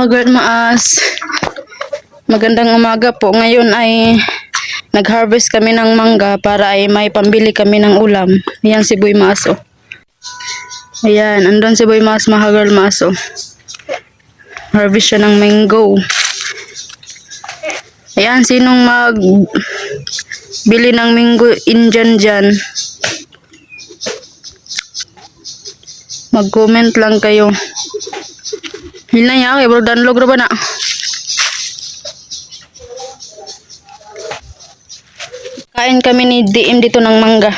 mga girl maas. Magandang umaga po. Ngayon ay nag-harvest kami ng mangga para ay may pambili kami ng ulam. Ayan si Boy Maas oh. Ayan, andun si Boy Maas, mga girl maas oh. Harvest siya ng mango. Ayan, sinong bili ng mango Indian dyan? Mag-comment lang kayo. Hinay kay bro danlog ra ba na? Kain kami ni DM dito ng mangga.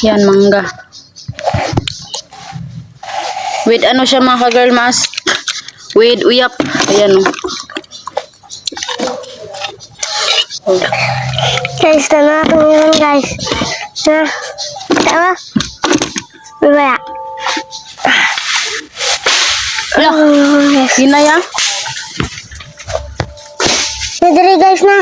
Yan mangga. With ano siya mga girl mask? With uyap. Ayan oh. Guys, tama ako ngayon guys. Tama? Bibaya. Ala, hinay Nadali guys na.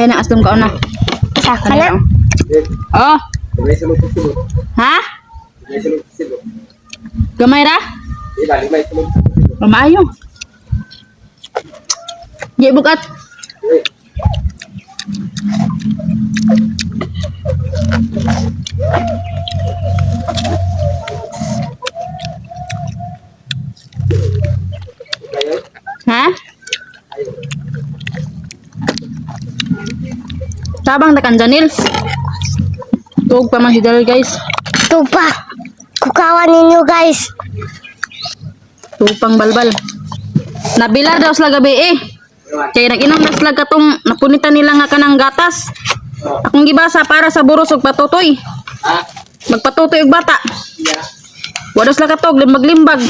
Kaya na asdom ka na. Saka na. Oh. Ha? Gamay ra? Maayo. Di bukat. Ha? Tabang tekan Janil. Tuog pa man si Janil guys. Ito pa. Kukawan ninyo guys. Tuog pang balbal. Nabila daw sila gabi eh. Kaya nag-inom na sila katong napunitan nila nga kanang gatas. Akong gibasa para sa buros ug patutoy. Magpatutoy og bata. Wala sila katog limbag-limbag.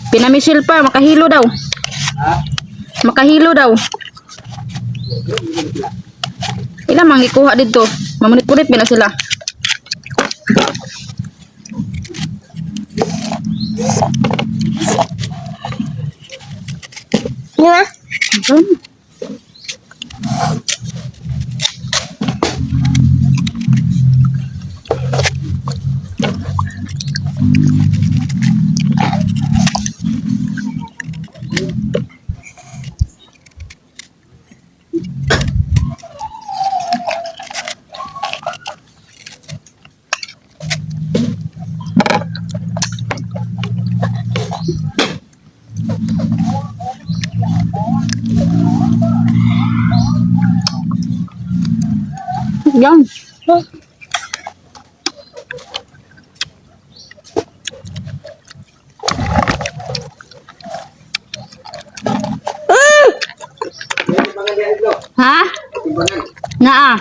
Pinamisil pa makahilo daw. Makahilo daw. Ila mang ikuha dito. Mamunit-punit na sila. Lima? Yan. Ha? Naa.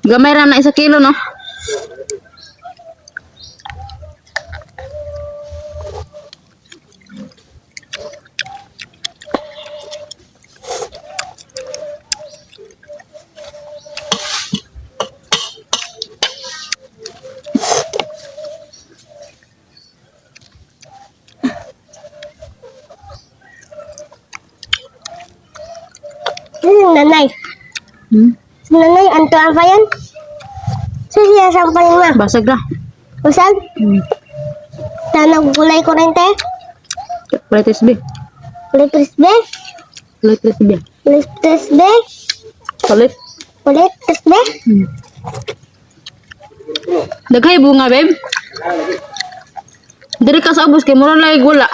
Gamay ra na 1 kilo no? Nanay. Nanay, anto ang pa yan? Siya sampaling ma. Basag ra. Usag? Tanang kulay kurente? Kulay tisbi. Kulay krisbe? Kulay tisbi. Kulay krisbe? Kulit. Kulay krisbe? Daghay bunga, babe. Diri ka sa ubos kay mura lay gula.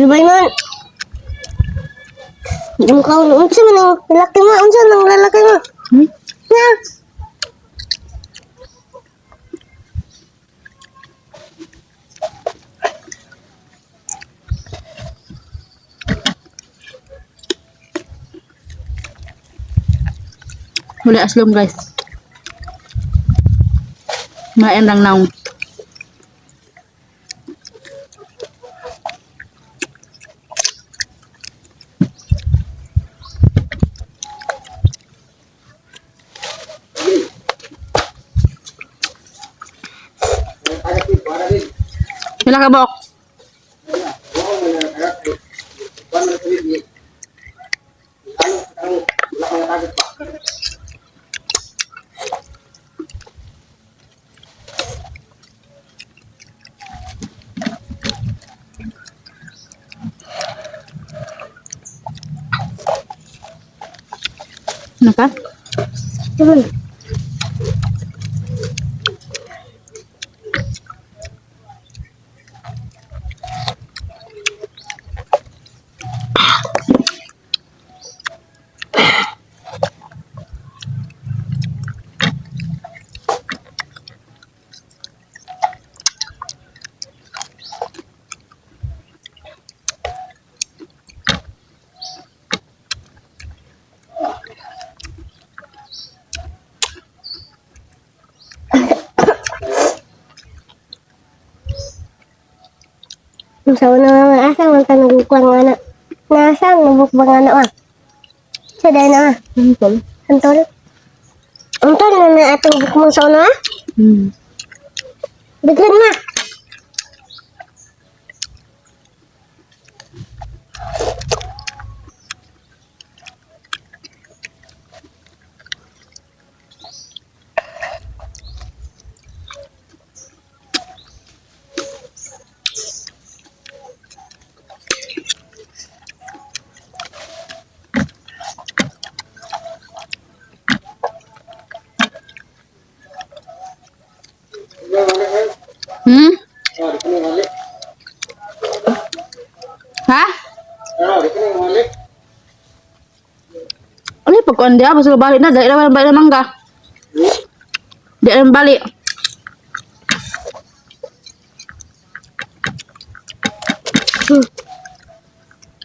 Silbay man. Ikaw, unsa man ang lalaki mo? Unsa ang lalaki mo? Hmm? Na. Wala aslom guys. Maen lang naong. Pila ka bok? Ano ka? Turun. Sa una nga asa man ka naguklang nga anak. Nasaan nabukbang anak ah. Sa dahil na ah. Antol. Antol. Antol na na atong bukmong sa una ah. Biglan na. Hmm? Ha? Ano yung pagkuhan dia? Basta balik na. Dahil naman balik na mangga. Dahil naman balik.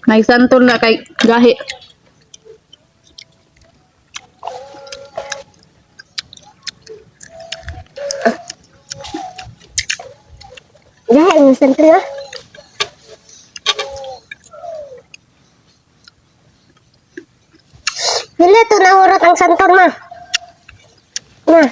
May santol na kay gahi. Dahil mo sentri ah. Pila to nahurot ang santor ma. Na.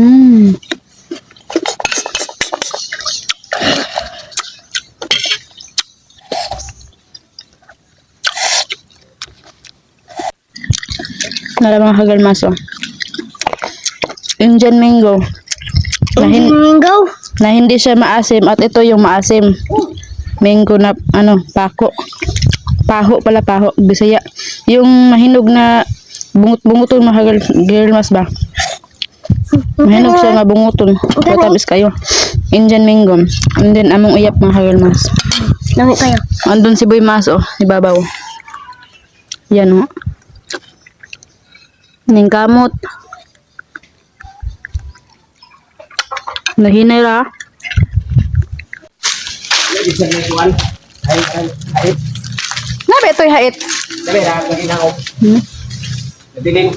Hmm. Nara mga kagalmaso. Indian mango. Na, Minggaw. na hindi siya maasim at ito yung maasim. Mango na ano, pako. Paho pala, paho. Bisaya. Yung mahinog na bungot-bungoton mga kagalmas ba? Mahinog siya nga bungoton. Matamis kayo. Indian mango. And then among uyap mga kagalmas. Lami kayo. Andun si Boy Mas oh, ibabaw. Yan oh. Ning kamot. Nahinay ra. Nabe ito'y hait. Sabi na, lagi na ako. Hmm? Nadiling.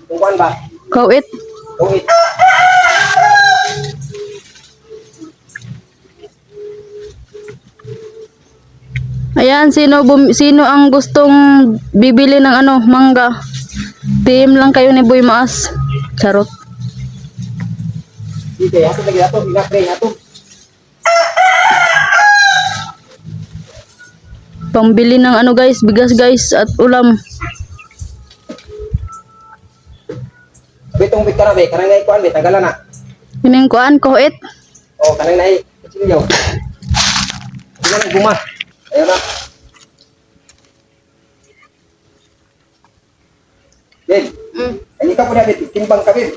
Kung kuhan ba? Kawit. Kung it. Ayan, sino ang gustong bibili ng ano, mangga? PM lang kayo ni Boy Maas. Charot. Dito, yato lagi nato. Hinap na yato. Pambili ng ano guys, bigas guys at ulam. Sabi itong big karabe, kanang na ikuan be, tanggalan na. Kining kuan kuhit. O, kanang na kutsilyo. Hindi na guma. Ayun na. Ben, hindi ka po na, Ben. Timbang ka, Ben.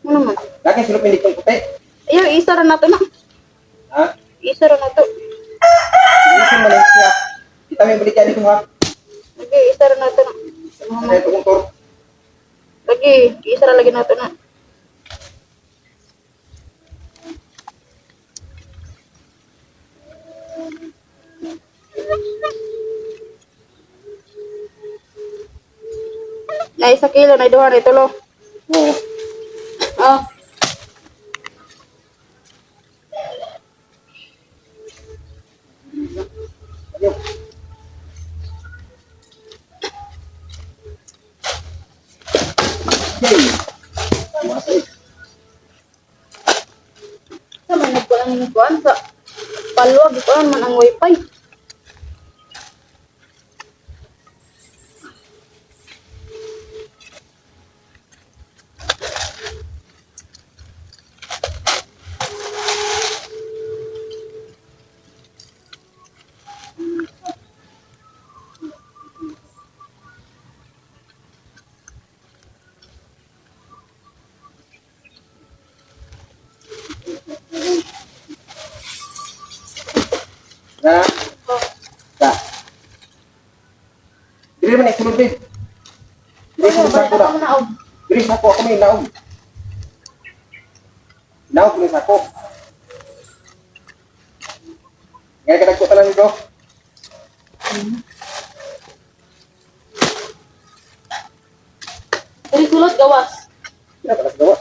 Ano man? Lagi silupin ditong puti. Ayaw, isa ra na to na. Ha? Isa ra na to. Hindi sa Malaysia. Kita may balik yan ito, ha? Lagi, isa ra na to na. Sa ito kong tour. Lagi, isa ra lagi na to na. Na isa kilo, na duha, na tulo. Oo. Oh. Ayun. Okay. Masay. Sa man nagkuan ng kuan sa paluwag kuan man ang wifi. Na. Da. Dili man isulod, Ben. Dili sa sako na. Dili sa ako may naog. Naog ni sako. Ngayon ka nagkuta lang ito. Dili sulod gawas. Sino ka nagagawa?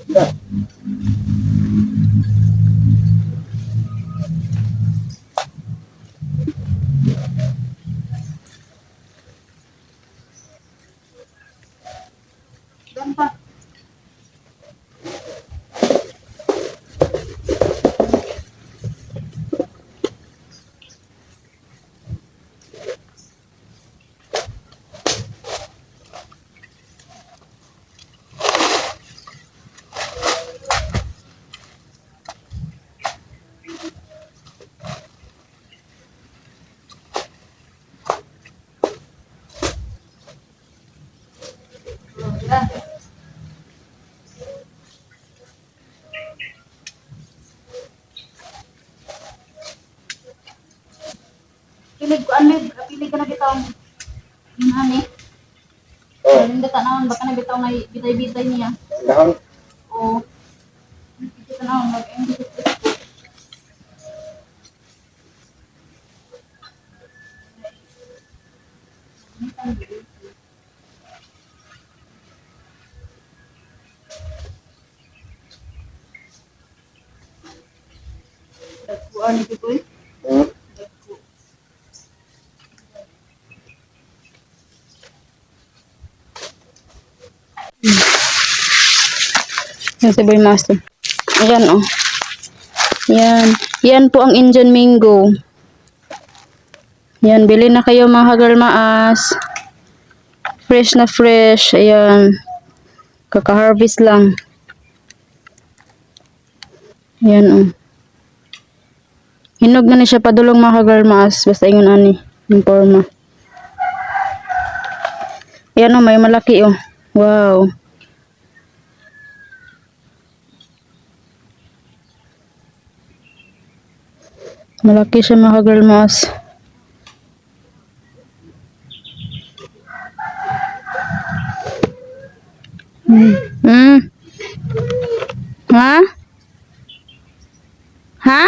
Da. Dan pa. Pilig ko anid, pilig ka na bitaw. Ani. Oh, Hindi ka naon baka na bitaw ngay bitay-bitay niya. dahon. O hindi ka naon mag-end. Kuan ito eh. Hmm. Yan si Boy Master. Ayan oh. Yan. Yan po ang Indian mango. Yan, bili na kayo mga kagalmaas. Fresh na fresh. Ayan. Kaka-harvest lang. Ayan oh. Hinog na ni siya padulong mga kagalmaas. Basta ingon ani. Yung forma. Yan o, may malaki oh. Wow. Malaki siya mga girl mouse. Hmm. Ha? Ha?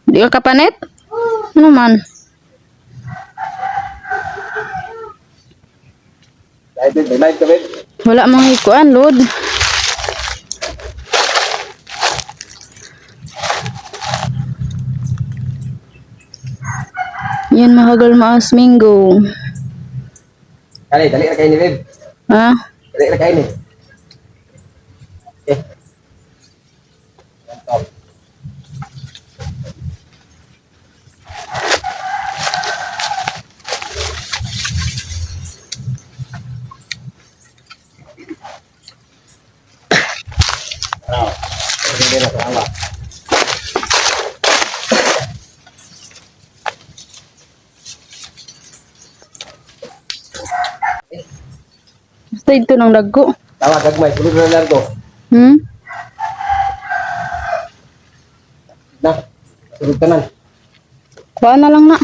Di ka kapanit? Ano man? Live, babe. May live ka, babe. Wala mga ikuan, Lord. Yan mga girl mouse mingo. Dali na kayo ni, babe. Ha? Dali na kayo ni. Okay. Wow. Hindi na sa Basta ito ng dago. Tawa, gagmay. Tulog na largo. Hmm? Na. Tulog ka na. Kuha na lang na.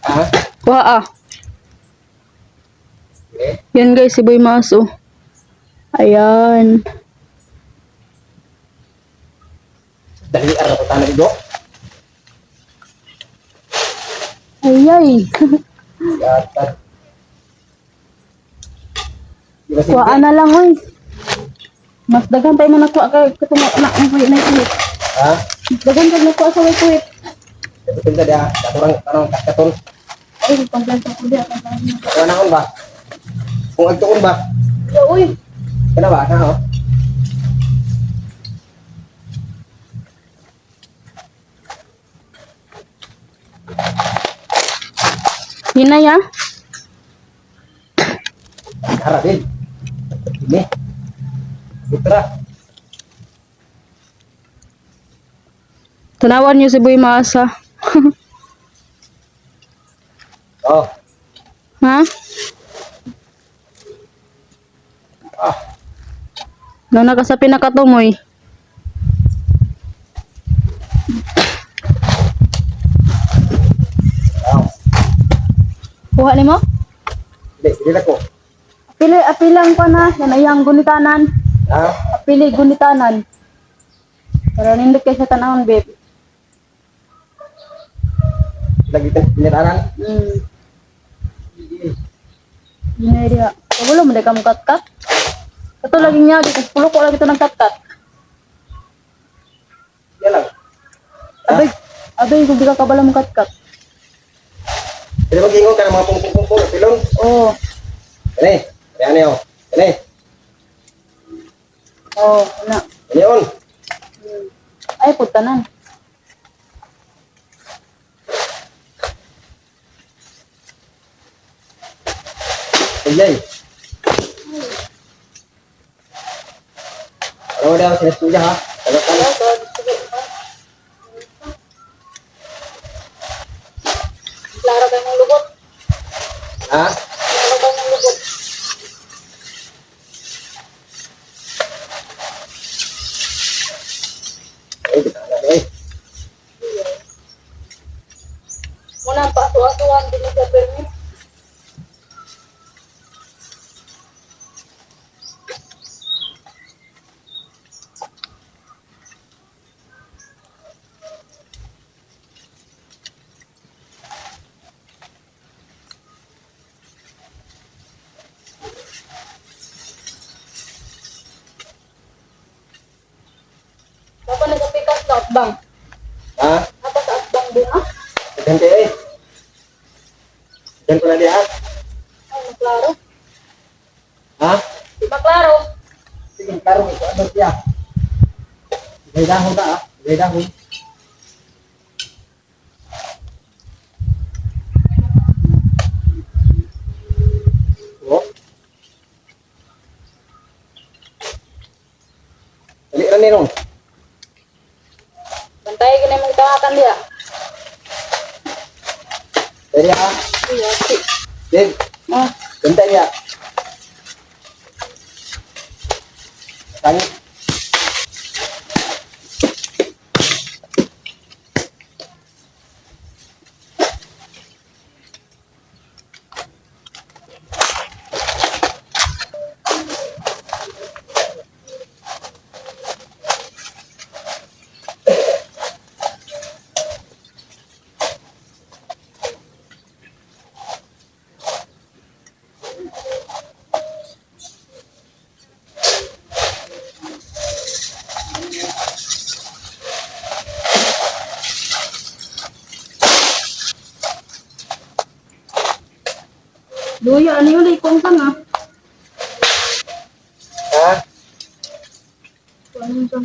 Ha? Kuha ah. Okay. Yan guys, si Boy Maso. Ayan. Dali, araw ko tanah dito. Ayay. Yatan. Di ba Kuha na lang oy. Mas dagan tayo man nakuha kay katong anak ng kuya na ito. Ha? Mas dagan tayo nakuha sa way kuya. Betul tadi ah, katurang katon. Ay, paglantar ko dia kan. Kaya naon ba? Kung agtuon ba? Ya uy. Kenapa? Nah, oh. Hinay ha. Harapin. Ini. Putra. Tanawan niyo si Boy Masa. Oh. Ha? Ah. Nang nakasapi na katumoy. Oh. Kuha ni mo? Hindi na ko. Apilang pa na. Yan ay ang gunitanan. Ha? Apili gunitanan. Pero nindot kayo sa tanahon, babe. Lagi tiniranan. Hinay dia. Kagulo mo, di ka kat-kat. Ito lagi niya, di pulo ko lagi ito ng kat-kat. Yan lang. Abay, kung di ka kabala mo kat-kat. Pwede mag-ingon ka ng mga pungpung-pungpung. Pilong. Oo. Ini. Yan niyo. Ini. Oo, na. Ini on. Ay, putanan. Ayay. Ano daw sinestuya ha? Tagal-tagal. Klaro kayo mong lubot. Ha? Klaro kayo mong lubot. Eh, kita na eh. Muna pa, tuwa-tuwa, hindi na sa permit. Apa nagapikas sa atbang? Ha? Apa sa atbang bunga? Ganti eh. Ganti na diha. Ay, maklaro. Ha? Di maklaro. Sige, klaro ito. Ano siya? May dahon na ah. May dahon. Oh. Dali na nirong. Bantay ka na mong tangatan dia. Dari ha. Din. Oh. Ganda niya. Kani. Luya, ano yun? Ikong ka nga. Ha? Ano yun?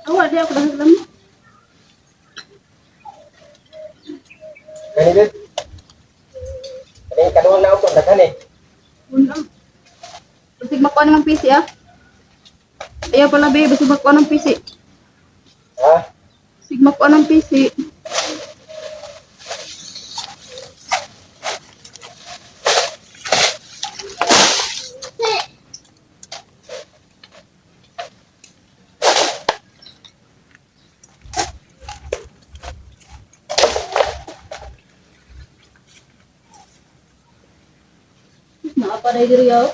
Awa, di ako dahil lang. Kani din. Kani kanuhan na ako daghan eh. Wala. Basig makuha ng PC ah. Ayaw pala babe, basig makuha ng PC. Ha? Basig makuha ng PC. Apa dari diri yaw?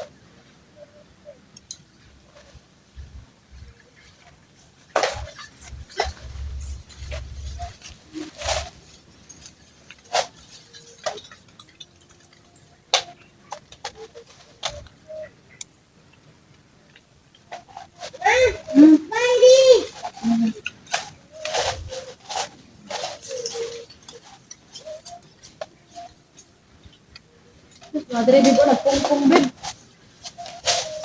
Madre bibo nagpungpung bib.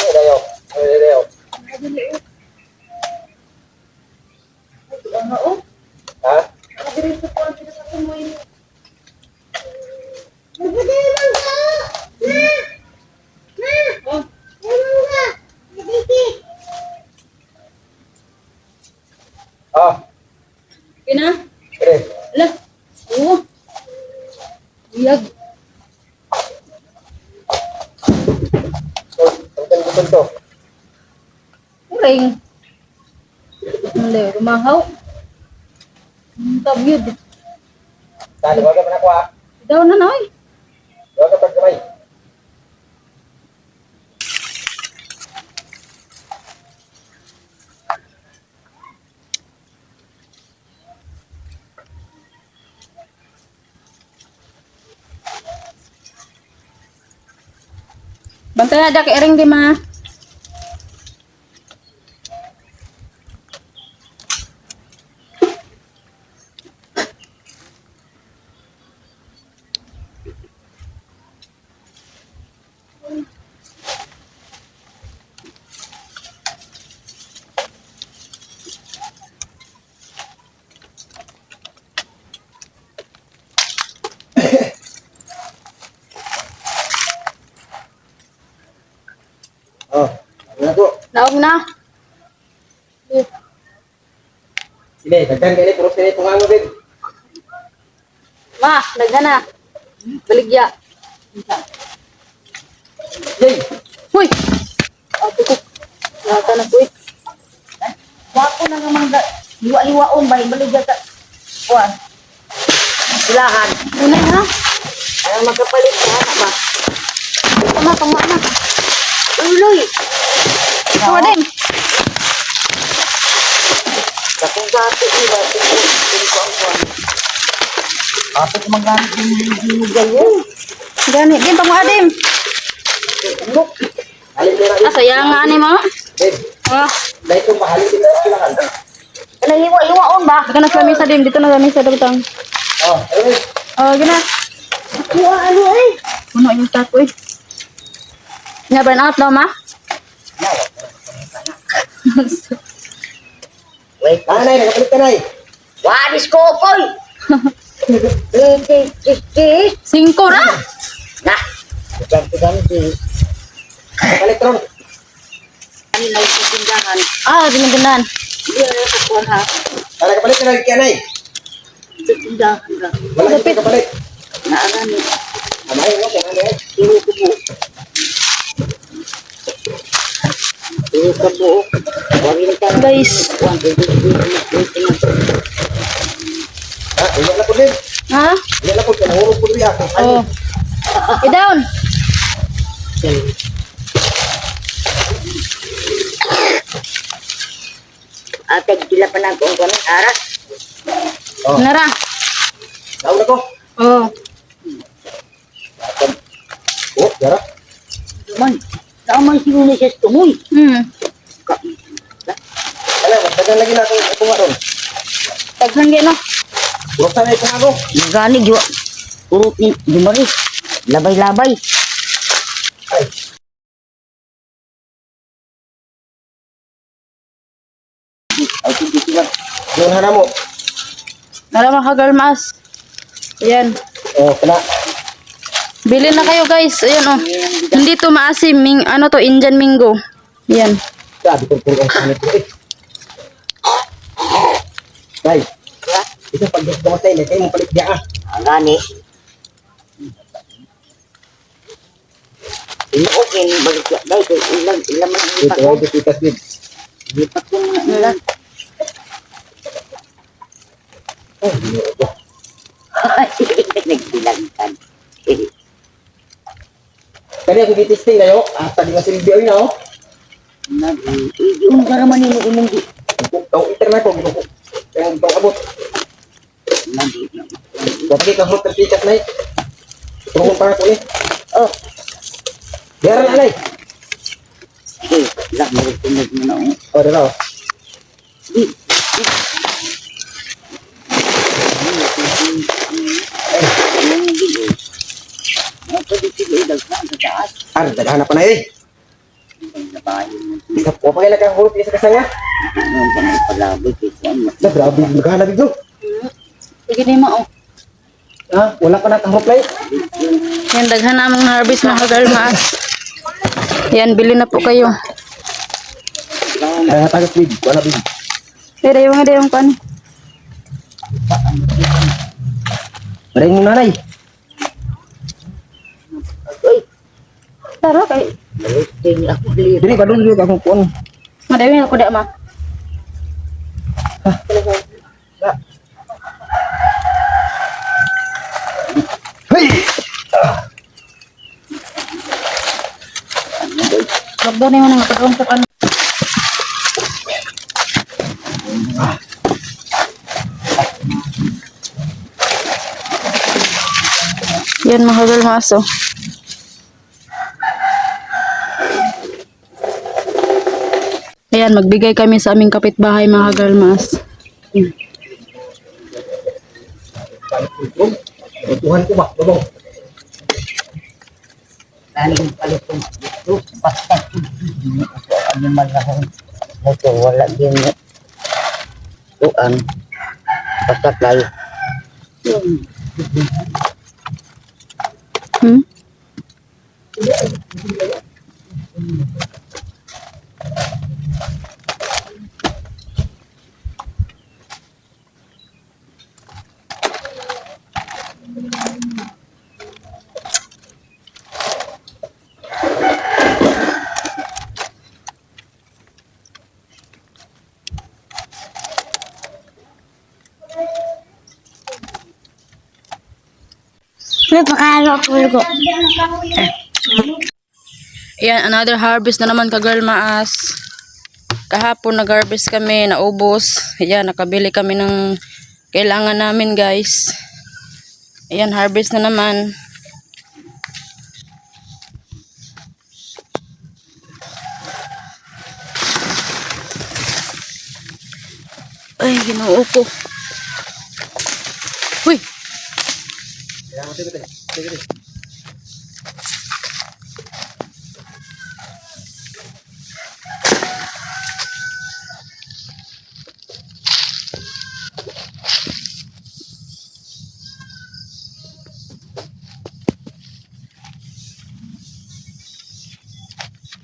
Ay dayo. Ay dayo. Ano oh? Ha? Madre sa kuan sila sa kumoy. Oh, Ah. kina? Kere. Ala. Oh. Biyag. So, ang gusto to. Uring. Hindi, rumahaw. Tabyod. Saan wag man ako ha. Daw na noy. Wag ka pagkamay. Bantay ada kay ring di ma. Oh. Ano to? Naog na. Sige, daghan kini pero sini tungango din. Ma, daghan na. Baligya. Jay. Huy. Ato ko. Nata na ko. Wako na nga mga liwa-liwaon ba baligya ta. Kuan. Ilahan. Unay ha. Ay magkapalit na ba? Tama tama na. Uloy. Tawa din. Kakong gato ni ba? Ko ang kuan. Ato magamit yung ganyan. Gani din tamo adim. Look. Alin dira. Ah sayang nga ani mo. Din. Ah, Dai ko mahalin dito sa kilangan. ano liwa-liwaon ba? Dito na sa mesa dim, dito na sa mesa dagtang. Oh, ayun. Oh, gina. Ano eh? Puno yung tako eh. Nga burn out daw ma? Wait, nanay, nakapalit ka nay. Wadis ko, boy! Singko ra. Nah. Tugan si elektron. Ano na yung tindahan? Ah, dinaganahan. Hindi na yung kukuhan ha. Para kapalit na lagi kaya na eh. Tindahan ka. Wala kita kapalit. Naarami. Amay mo, kaya na eh. Turo ko po. Turo ka po. Guys. Iya na po din. Ha? Iya na po. Kanahulog po din ako. Oh. I-down. Ate, gila pa na kung kami aras. Oh. Nara. Tahu na ko. Oh. Oh, jarap. Man, naman si Lunes sa tumoy. Alam, magdagan lagi na ako nga doon. Tagsan gino. Burok sana ito nga ako. Gani, giwa. Puro ni Dumari. Labay-labay. Ay. Ay, hindi sila. Yung hana mo. Nara mga kagalmas. Ayan. Oh, kena. Bili na kayo guys. Ayan oh. Hindi to maasim. Ano to? Indian Mingo. Ayan. Sabi ko ang sanit ko eh. Guys. Ito pag dumatay na kayo mong palit diya ah. Gani. Ini okay ni balik ya. Guys, ilang man ang lipat ko. Ito, titas din. Lipat ko muna nila. Oh, hindi ako. Nagbilangkan. Kani ako gitisting na yo. Tadi nga silbi ay na oh. Yung garaman ni imong di. Kung internet ko gito. Kaya pag-abot. Kapag ka fruit tikas na eh. Turun para ko eh. Oh. Biar na nai. Lah mo tunog mo na oh. Oh, dalaw. Ar, daghan na pa na eh. Isa po pa kailan kang hulog isa kasaya. Na grabe, maghanap ito. Sige ni mo oh. Ha? Wala pa na kang hulog Yan, daghan namang harvest mga kagalmas. Yan, bili na po kayo. Ay, tagas big. Wala big. Pero yung nga yung pan. Maring mo nanay. Tara kay. Dili ba dun juga akong puan. Madami ako da ma. Hey! Lockdown na yun nga pag-umpok ano. Yan mga kagalmas oh. Ayan, magbigay kami sa aming kapitbahay mga kagalmas. Tuhan ko ba? Babong. Naling palit ko ito, basta ano malahong motor, wala din tuan, basta kayo. Hmm? Napakalo ako ko. Ayan, another harvest na naman ka-girl maas. Kahapon nag-harvest kami, naubos. Ayan, nakabili kami ng kailangan namin guys. Ayan, harvest na naman. Ay, ginoo ko. Uy!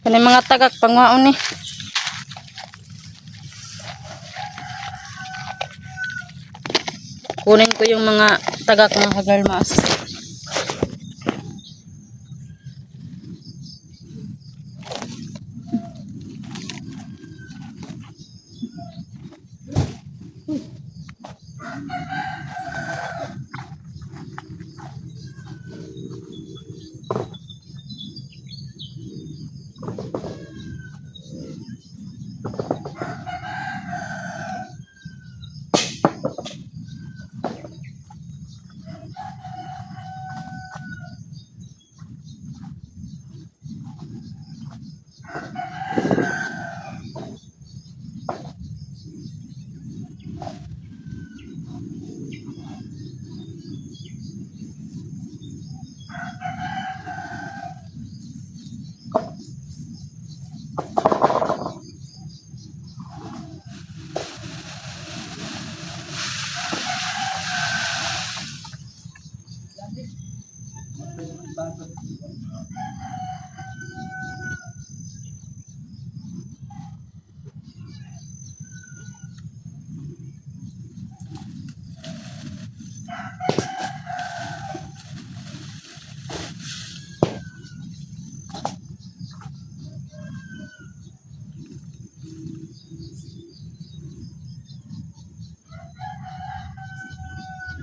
Kani mga tagak pangwaon ni. Kunin ko yung mga tagak mga kagalmas.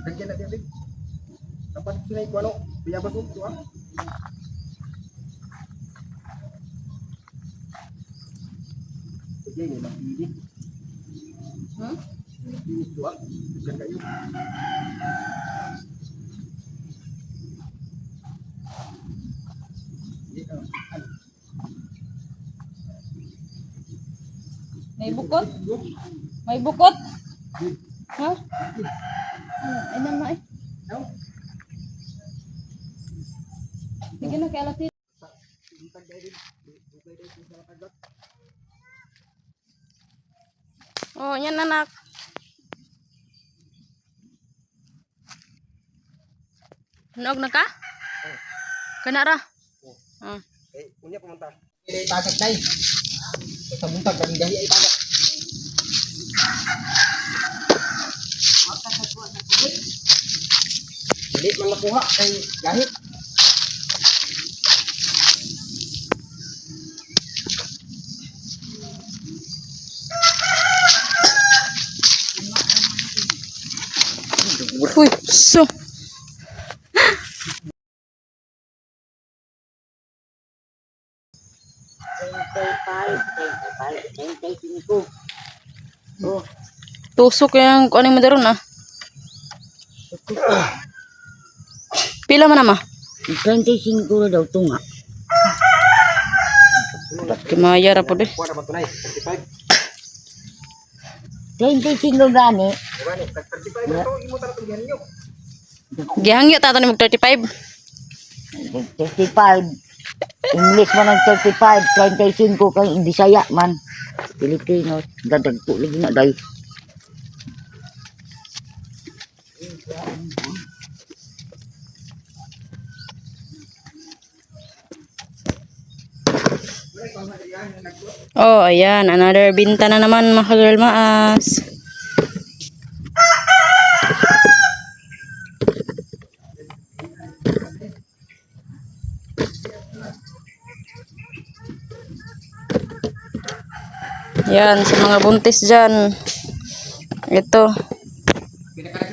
Lagyan na din. Dapat sinay ko ano, biya ba ito ah? Sige, ni mapili. Mapili ito ah. Lagyan kayo. May bukot? May bukot? Ha? Ay naman eh. Bigyan na kay Alatin. Oh, yan anak. Nog na ka? Kana ra? Ah. Eh, unya pumunta. Ini tagak dai. Sa buntag gahi ay tagak. Dili man makuha kay gahi. Uy, so. Oh, Tusok yung kuning mo daron ah. Pila man ama? 25 na daw ito nga. Kimaya ra po de. Kuha na ba tunay? 35. 25 gani. Gani, 35 na to imo ta tungyan niyo. Gihangyo ta ni mag 35. 35. English man ang 35, 25 kay Bisaya man. Pilipino, dadag po lagi na day. Oh, ayan. Another binta na naman mga kagalmaas. Yan, sa mga buntis dyan. Ito. Pinaka